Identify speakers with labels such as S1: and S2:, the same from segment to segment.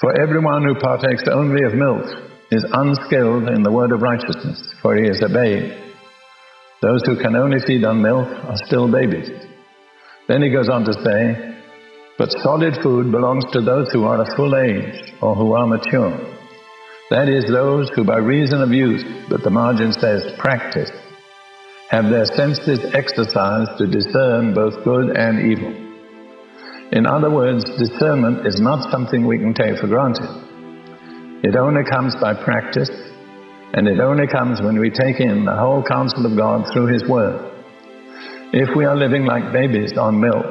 S1: For everyone who partakes only of milk is unskilled in the word of righteousness, for he is a babe. Those who can only feed on milk are still babies. Then he goes on to say, but solid food belongs to those who are of full age or who are mature. That is, those who by reason of use, but the margin says practice, have their senses exercised to discern both good and evil. In other words, discernment is not something we can take for granted. It only comes by practice, and it only comes when we take in the whole counsel of God through His Word. If we are living like babies on milk,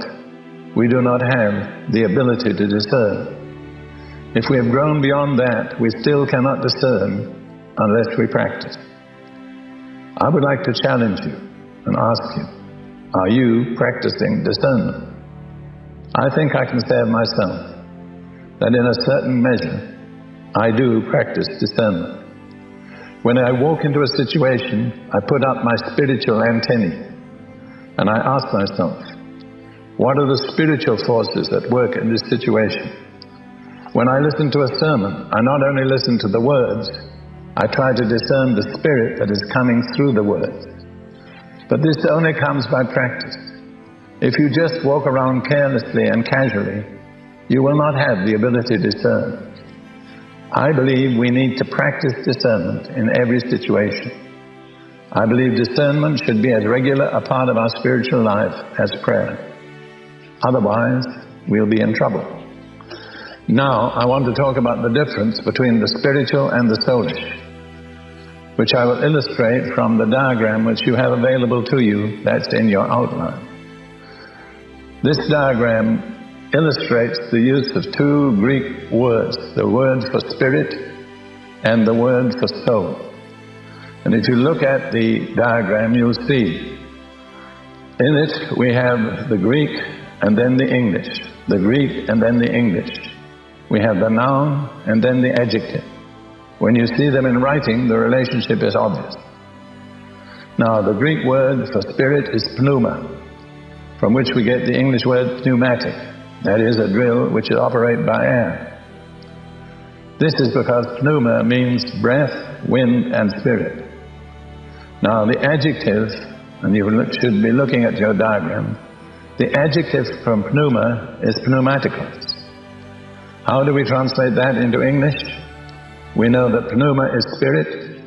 S1: we do not have the ability to discern. If we have grown beyond that, we still cannot discern unless we practice. I would like to challenge you and ask you, are you practicing discernment? I think I can say of myself that in a certain measure, I do practice discernment. When I walk into a situation, I put up my spiritual antennae and I ask myself, what are the spiritual forces at work in this situation? When I listen to a sermon, I not only listen to the words, I try to discern the spirit that is coming through the words. But this only comes by practice. If you just walk around carelessly and casually, you will not have the ability to discern. I believe we need to practice discernment in every situation. I believe discernment should be as regular a part of our spiritual life as prayer. Otherwise, we'll be in trouble. Now, I want to talk about the difference between the spiritual and the soulish, which I will illustrate from the diagram which you have available to you, that's in your outline. This diagram illustrates the use of two Greek words, the word for spirit and the word for soul. And if you look at the diagram, you'll see in it we have the Greek and then the English, the Greek and then the English. We have the noun and then the adjective. When you see them in writing, the relationship is obvious. Now, the Greek word for spirit is pneuma, from which we get the English word pneumatic. That is, a drill which is operated by air. This is because pneuma means breath, wind, and spirit. Now, the adjective, and you should be looking at your diagram, the adjective from pneuma is pneumatikos. How do we translate that into English? We know that pneuma is spirit.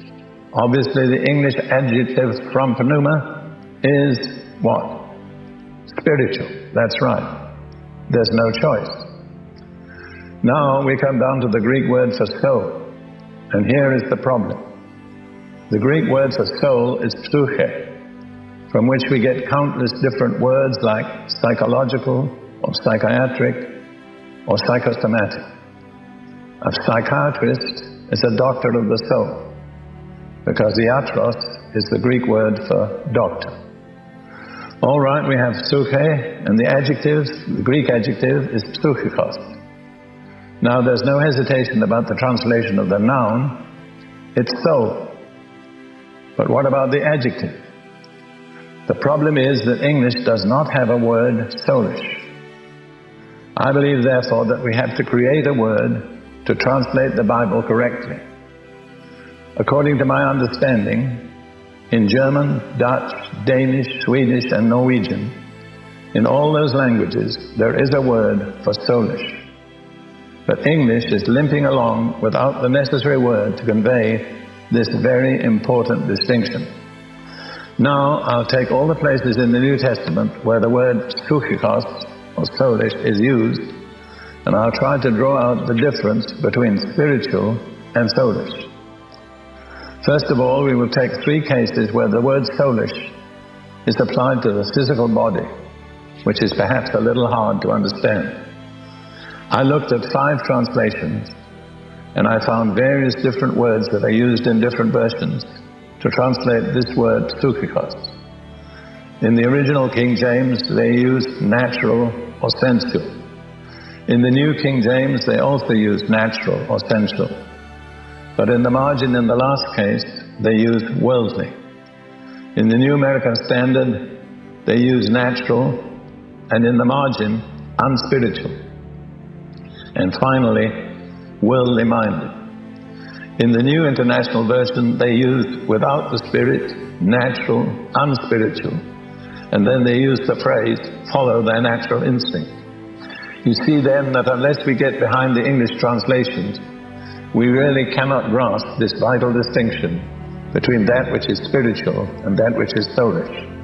S1: Obviously, the English adjective from pneuma is what? Spiritual. That's right. There's no choice. Now we come down to the Greek word for soul. And here is the problem. The Greek word for soul is psyche, from which we get countless different words like psychological or psychiatric or psychosomatic. A psychiatrist is a doctor of the soul, because the iatros is the Greek word for doctor. All right, we have psyche, and the adjective, the Greek adjective, is psychikos. Now, there's no hesitation about the translation of the noun. It's soul. But what about the adjective? The problem is that English does not have a word soulish. I believe, therefore, that we have to create a word to translate the Bible correctly. According to my understanding, in German, Dutch, Danish, Swedish, and Norwegian, in all those languages, there is a word for soulish. But English is limping along without the necessary word to convey this very important distinction. Now, I'll take all the places in the New Testament where the word psychikos, or soulish, is used, and I'll try to draw out the difference between spiritual and soulish. First of all, we will take three cases where the word soulish is applied to the physical body, which is perhaps a little hard to understand. I looked at 5 translations, and I found various different words that are used in different versions to translate this word psychikos. In the original King James, they used natural or sensual. In the New King James, they also used natural or sensual. But in the margin, in the last case, they used worldly. In the New American Standard, they use natural, and in the margin, unspiritual. And finally, worldly minded. In the New International Version, they use without the spirit, natural, unspiritual, and then they use the phrase, follow their natural instinct. You see then that unless we get behind the English translations, we really cannot grasp this vital distinction between that which is spiritual and that which is soulish.